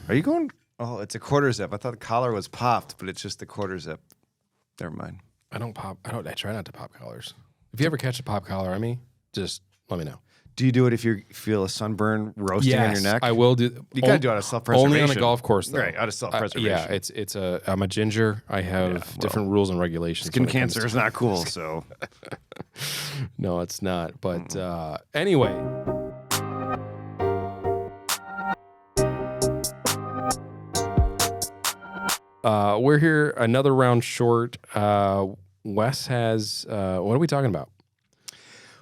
Are you going? Oh, it's a quarter zip. I thought the collar was popped, but it's just the quarter zip. Never mind. I try not to pop collars. If you ever catch a pop collar on me, just let me know. Do you do it if you feel a sunburn roasting on your neck? I will do. You got to do it out of self-preservation. Only on a golf course, though. Right, out of self-preservation. I'm a ginger. I have different rules and regulations. Skin cancer is not cool, so. No, it's not. But anyway. We're here another round short. Wes has, what are we talking about?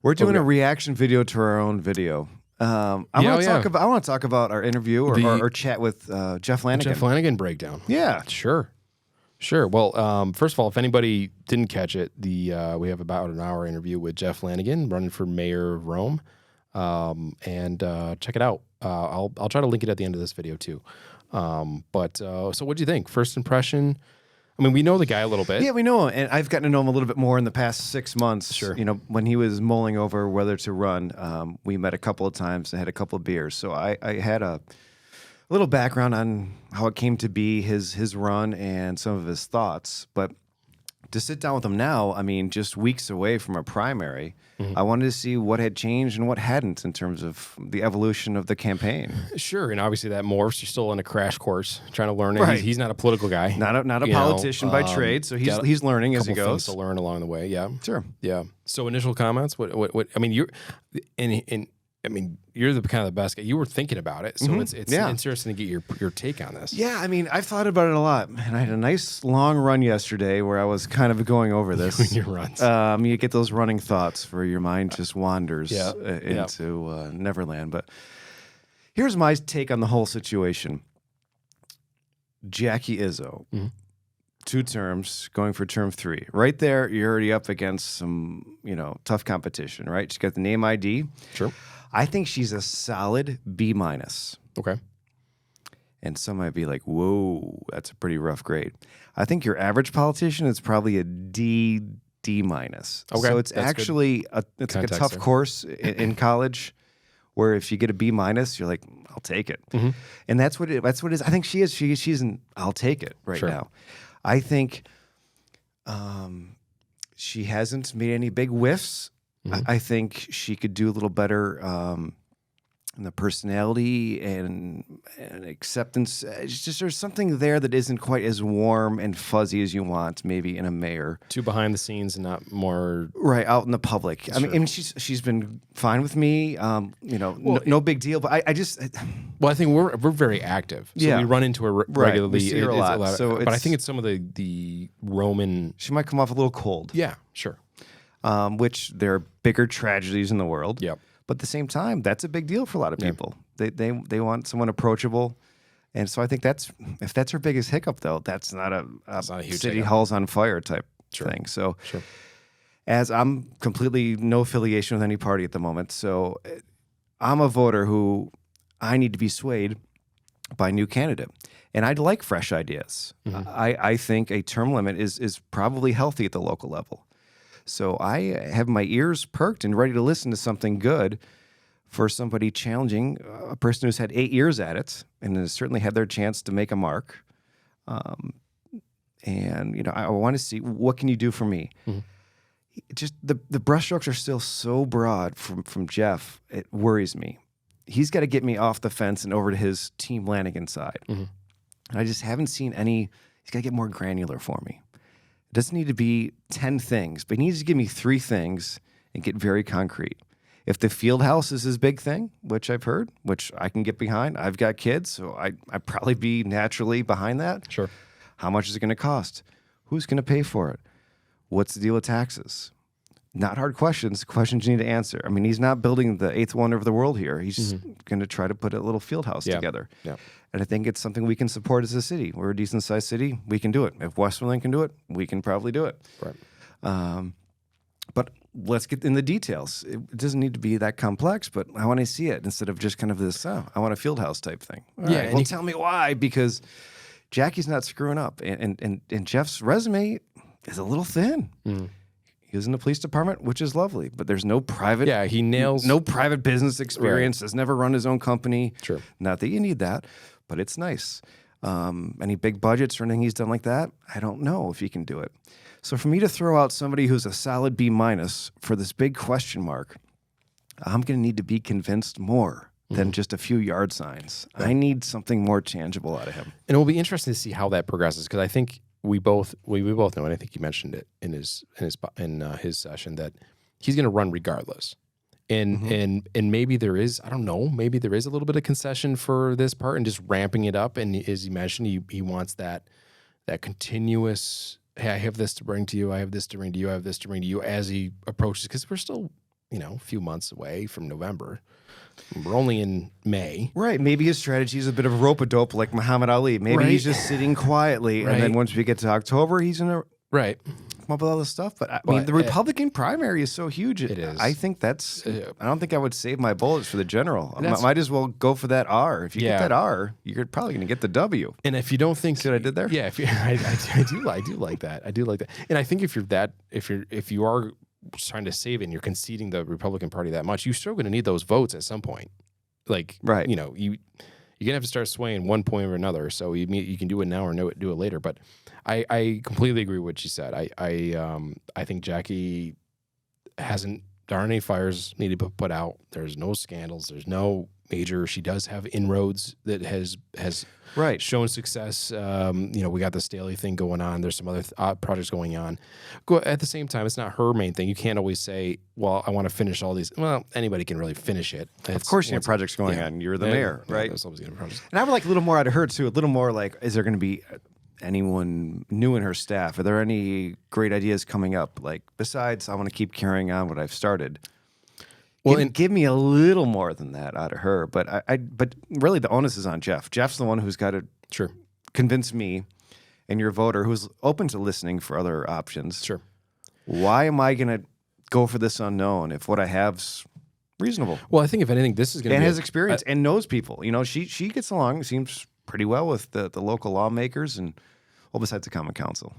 We're doing a reaction video to our own video. I want to talk about our interview or chat with Jeff Lanigan. Jeff Lanigan breakdown. Yeah, sure. Well, first of all, if anybody didn't catch it, we have about an hour interview with Jeff Lanigan, running for mayor of Rome, and check it out. I'll try to link it at the end of this video too. So what do you think? First impression. I mean, we know the guy a little bit. Yeah, we know him, and I've gotten to know him a little bit more in the past 6 months. Sure. You know, when he was mulling over whether to run, we met a couple of times and had a couple of beers. So I had a little background on how it came to be his run and some of his thoughts. But to sit down with him now, I mean, just weeks away from a primary, I wanted to see what had changed and what hadn't in terms of the evolution of the campaign. Sure, and obviously that morphs. You're still in a crash course trying to learn it. Right. He's not a political guy. Not a politician by trade, so he's learning as he goes. Things to learn along the way, yeah. Sure. Yeah. So initial comments, what I mean, you're the kind of the best guy. You were thinking about it, so it's interesting to get your take on this. Yeah, I mean, I've thought about it a lot, and I had a nice long run yesterday where I was kind of going over this. Your runs. You get those running thoughts where your mind just wanders into Neverland. But here's my take on the whole situation. Jackie Izzo, 2 terms, going for term 3. Right there, you're already up against some, tough competition, right? She's got the name ID. Sure. I think she's a solid B-. Okay. And some might be like, whoa, that's a pretty rough grade. I think your average politician is probably a D-. Okay. So it's actually a tough course in college where if you get a B-, you're like, I'll take it. And that's what it is. I think she is. She's an I'll take it right now. I think she hasn't made any big whiffs. I think she could do a little better in the personality and acceptance. It's just there's something there that isn't quite as warm and fuzzy as you want, maybe in a mayor. Too behind the scenes and not more right out in the public. Sure. I mean, she's been fine with me. No big deal. But I just. Well, I think we're very active. So we run into her regularly. We see her a lot. But I think it's some of the Roman. She might come off a little cold. Yeah, sure. Which there are bigger tragedies in the world. Yep. But at the same time, that's a big deal for a lot of people. They want someone approachable. And so I think if that's her biggest hiccup, though, that's not a huge city hall's on fire type thing. So as I'm completely no affiliation with any party at the moment, so I'm a voter who I need to be swayed by a new candidate. And I'd like fresh ideas. I think a term limit is probably healthy at the local level. So I have my ears perked and ready to listen to something good for somebody challenging a person who's had 8 years at it and has certainly had their chance to make a mark. And I want to see what can you do for me. Just the brushstrokes are still so broad from Jeff. It worries me. He's got to get me off the fence and over to his Team Lanigan side. And I just haven't seen any. He's got to get more granular for me. It doesn't need to be 10 things, but he needs to give me 3 things and get very concrete. If the field house is his big thing, which I've heard, which I can get behind, I've got kids, so I'd probably be naturally behind that. Sure. How much is it going to cost? Who's going to pay for it? What's the deal with taxes? Not hard questions, questions you need to answer. I mean, he's not building the 8th wonder of the world here. He's just going to try to put a little field house together. Yeah. And I think it's something we can support as a city. We're a decent-sized city. We can do it. If Westmoreland can do it, we can probably do it. Right. But let's get in the details. It doesn't need to be that complex, but I want to see it instead of just kind of this, I want a field house type thing. All right, well, tell me why, because Jackie's not screwing up. And Jeff's resume is a little thin. He was in the police department, which is lovely, but there's no private. Yeah, he nails no private business experience. Has never run his own company. Sure. Not that you need that, but it's nice. Any big budgets or anything he's done like that? I don't know if he can do it. So for me to throw out somebody who's a solid B- for this big question mark, I'm going to need to be convinced more than just a few yard signs. Right. I need something more tangible out of him. And it will be interesting to see how that progresses, because I think we both know, and I think you mentioned it in his session, that he's going to run regardless. And maybe there is, I don't know, maybe there is a little bit of concession for this part and just ramping it up. And as you mentioned, he wants that continuous, hey, I have this to bring to you, I have this to bring to you, I have this to bring to you, as he approaches, because we're still, a few months away from November. We're only in May. Right. Maybe his strategy is a bit of a rope-a-dope like Muhammad Ali. Maybe he's just sitting quietly, and then once we get to October, he's going to come up with all this stuff. But I mean, the Republican primary is so huge. It is. I think that's, I don't think I would save my bullets for the general. I might as well go for that R. If you get that R, you're probably going to get the W. And if you don't think... See what I did there? Yeah. I do like that. I do like that. And I think if you are trying to save it and you're conceding the Republican Party that much, you're still going to need those votes at some point. Like, you're going to have to start swaying one point or another. So you can do it now or do it later. But I completely agree with what she said. I think Jackie hasn't, there aren't any fires needed to put out. There's no scandals. There's no major. She does have inroads that has shown success. We got the Staley thing going on. There's some other projects going on. At the same time, it's not her main thing. You can't always say, well, I want to finish all these. Well, anybody can really finish it. Of course you have projects going on. You're the mayor, right? There's always going to be projects. And I would like a little more out of her, too. A little more like, is there going to be anyone new in her staff? Are there any great ideas coming up? Like, besides, I want to keep carrying on what I've started. Well, give me a little more than that out of her, but but really the onus is on Jeff. Jeff's the one who's got to convince me and your voter who's open to listening for other options. Sure. Why am I going to go for this unknown if what I have's reasonable? Well, I think if anything, this is going to be... And has experience and knows people. She gets along, seems pretty well with the local lawmakers and, well, besides the Common Council.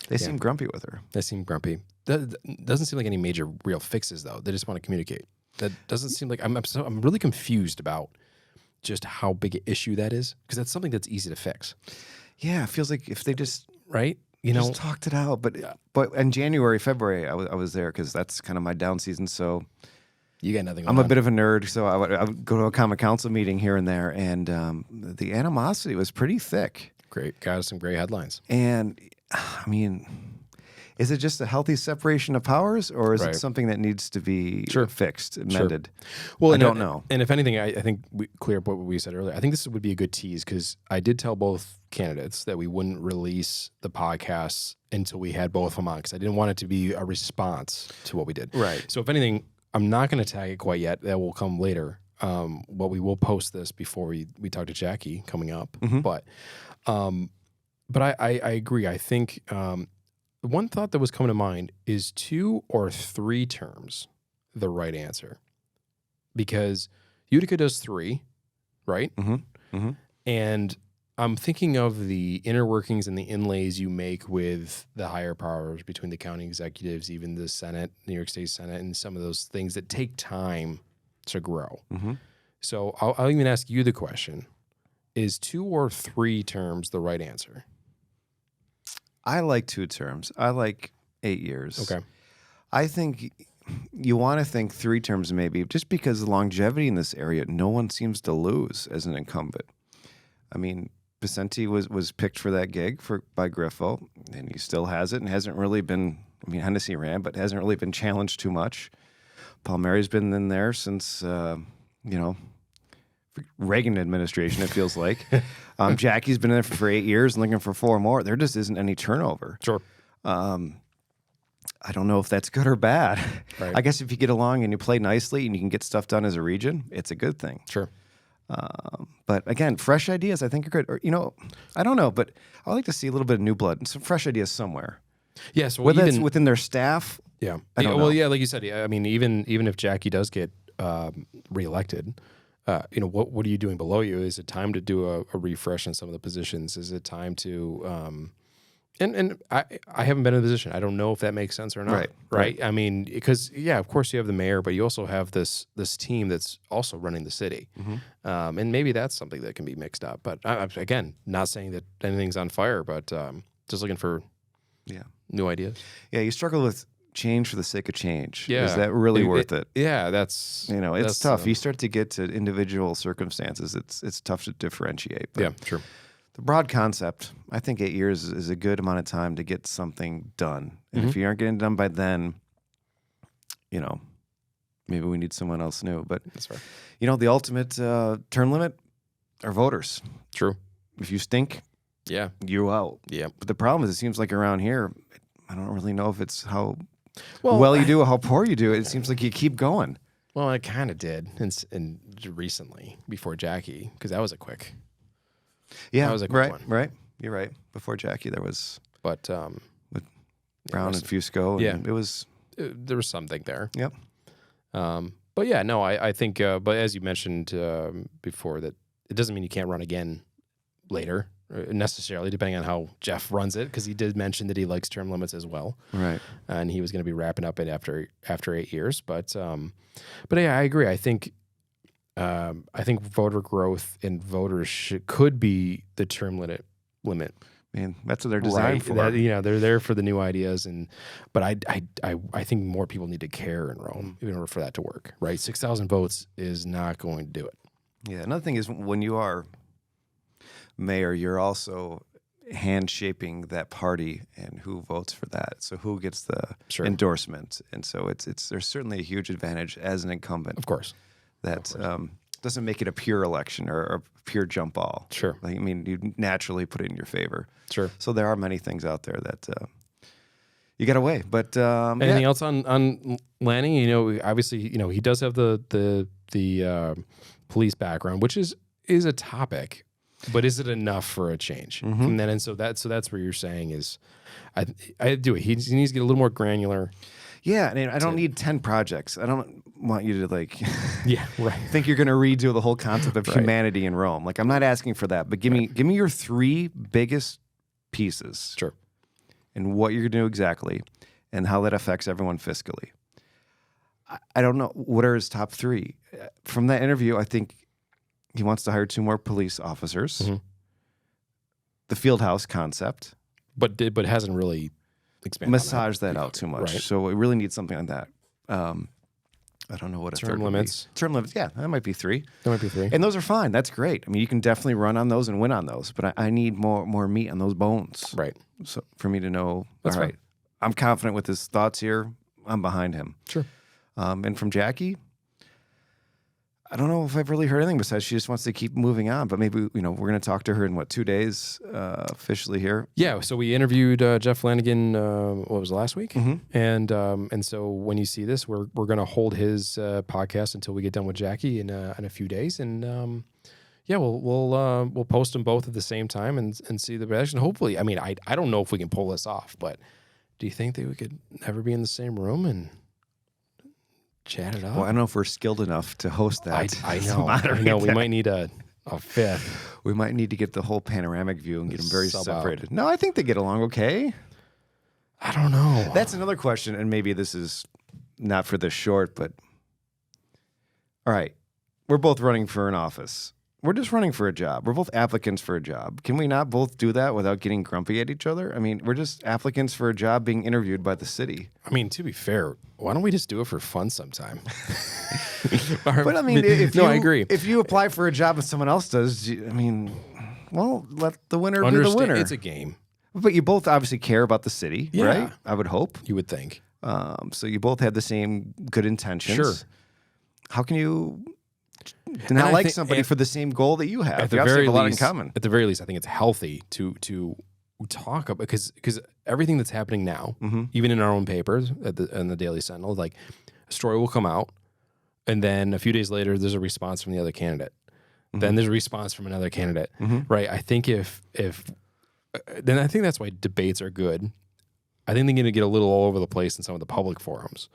They seem grumpy with her. They seem grumpy. That doesn't seem like any major real fixes, though. They just want to communicate. That doesn't seem like... I'm really confused about just how big an issue that is, because that's something that's easy to fix. Yeah, it feels like if they just... Right? Just talked it out. But in January, February, I was there because that's kind of my down season, so... You got nothing I'm a bit of a nerd, so I would go to a Common Council meeting here and there, and the animosity was pretty thick. Great. Got us some great headlines. And, I mean... Is it just a healthy separation of powers, or is it something that needs to be fixed, amended? Well, I don't know. And if anything, I think we clear up what we said earlier. I think this would be a good tease, because I did tell both candidates that we wouldn't release the podcasts until we had both of them on, because I didn't want it to be a response to what we did. Right. So if anything, I'm not going to tag it quite yet. That will come later. But we will post this before we talk to Jackie coming up. Mm-hmm. But I agree. I think... one thought that was coming to mind is 2 or 3 terms the right answer, because Utica does 3, right? Mm-hmm. Mm-hmm. And I'm thinking of the inner workings and the inlays you make with the higher powers between the county executives, even the Senate, New York State Senate, and some of those things that take time to grow. Mm-hmm. So I'll even ask you the question: is 2 or 3 terms the right answer? I like 2 terms. I like 8 years. Okay. I think you want to think 3 terms maybe, just because the longevity in this area, no one seems to lose as an incumbent. I mean, Vicente was picked for that gig by Griffo, and he still has it, and hasn't really been, Hennessy ran, but hasn't really been challenged too much. Palmieri's been in there since, Reagan administration, it feels like. Jackie's been in there for 8 years and looking for 4 more. There just isn't any turnover. Sure. I don't know if that's good or bad. Right. I guess if you get along and you play nicely and you can get stuff done as a region, it's a good thing. Sure. But again, fresh ideas I think are good. Or, I don't know, but I like to see a little bit of new blood and some fresh ideas somewhere. Yes. Yeah, so whether it's within their staff. Yeah. I don't know. Well, yeah, like you said, even if Jackie does get reelected, what are you doing below you? Is it time to do a refresh on some of the positions? Is it time to, And I haven't been in a position. I don't know if that makes sense or not. Right. I mean, because of course you have the mayor, but you also have this team that's also running the city, and maybe that's something that can be mixed up. But again, not saying that anything's on fire, but just looking for new ideas. Yeah, you struggle with change for the sake of change. Yeah, is that really worth it? Yeah, that's it's tough. You start to get to individual circumstances. It's tough to differentiate. But yeah, true. The broad concept, I think 8 years is a good amount of time to get something done. And if you aren't getting it done by then, maybe we need someone else new. But that's fair. The ultimate term limit are voters. True. If you stink, you're out. Yeah. But the problem is, it seems like around here, I don't really know if it's how well you do or how poor you do. It seems like you keep going. Well, I kind of did in recently before Jackie, because that was a quick. Yeah, that was a quick one. Right. You're right. Before Jackie, there was with Brown and Fusco. And it was there was something there. Yep. But yeah, no, I think. But as you mentioned before, that it doesn't mean you can't run again later necessarily, depending on how Jeff runs it, because he did mention that he likes term limits as well. Right. And he was going to be wrapping up it after 8 years. But yeah, I agree. I think voter growth and voters could be the term limit. Man, that's what they're designed for. They're there for the new ideas, but I think more people need to care in Rome in order for that to work. Right, 6,000 votes is not going to do it. Yeah. Another thing is, when you are mayor, you're also hand shaping that party and who votes for that. So who gets the endorsement, and so it's there's certainly a huge advantage as an incumbent. Of course. That doesn't make it a pure election or a pure jump ball. Sure. You naturally put it in your favor. Sure. So there are many things out there that you got to weigh. But anything else on Lanning? Obviously, he does have the police background, which is a topic, but is it enough for a change? And so that's where you're saying is, I do it. He needs to get a little more granular. Yeah, and I don't need 10 projects. I don't want you to right. think you're going to redo the whole concept of humanity in Rome. I'm not asking for that, but give me your 3 biggest pieces. Sure. And what you're going to do exactly, and how that affects everyone fiscally. I don't know what are his top 3. From that interview, I think he wants to hire 2 more police officers. The field house concept, but hasn't really expand massage that out too much. Right. So we really need something like that. I don't know what a term limits. Term limits, yeah, that might be 3. That might be 3. And those are fine. That's great. You can definitely run on those and win on those. But I need more meat on those bones. Right. So for me to know, that's all right, I'm confident with his thoughts here. I'm behind him. Sure. And from Jackie, I don't know if I've really heard anything besides she just wants to keep moving on. But maybe, we're going to talk to her in 2 days officially here. Yeah. So we interviewed Jeff Lanigan, what was it, last week? And so when you see this, we're going to hold his podcast until we get done with Jackie in a few days. And we'll post them both at the same time and see the reaction. Hopefully, I don't know if we can pull this off, but do you think that we could ever be in the same room and chat it up? Well, I don't know if we're skilled enough to host that. I know. We might need a 5th. We might need to get the whole panoramic view and get them very separated. No, I think they get along okay. I don't know. That's another question, and maybe this is not for this short, but all right, we're both running for an office. We're just running for a job. We're both applicants for a job. Can we not both do that without getting grumpy at each other? We're just applicants for a job being interviewed by the city. To be fair, why don't we just do it for fun sometime? But I agree. If you apply for a job and someone else does, well, let the winner be the winner. It's a game. But you both obviously care about the city, right? I would hope. You would think. So you both have the same good intentions. Sure. How can you not like somebody for the same goal that you have? At the very least, a lot in common. At the very least, I think it's healthy to talk about, because everything that's happening now, even in our own papers in the Daily Sentinel, a story will come out, and then a few days later, there's a response from the other candidate. Then there's a response from another candidate, right? I think then I think that's why debates are good. I think they're going to get a little all over the place in some of the public forums,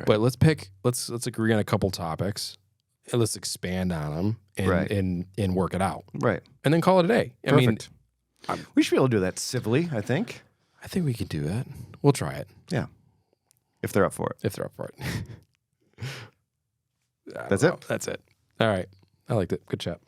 but let's agree on a couple topics. And let's expand on them and work it out. Right. And then call it a day. Perfect. We should be able to do that civilly, I think. I think we can do that. We'll try it. Yeah. If they're up for it. If they're up for it. That's it. That's it. All right. I liked it. Good chat.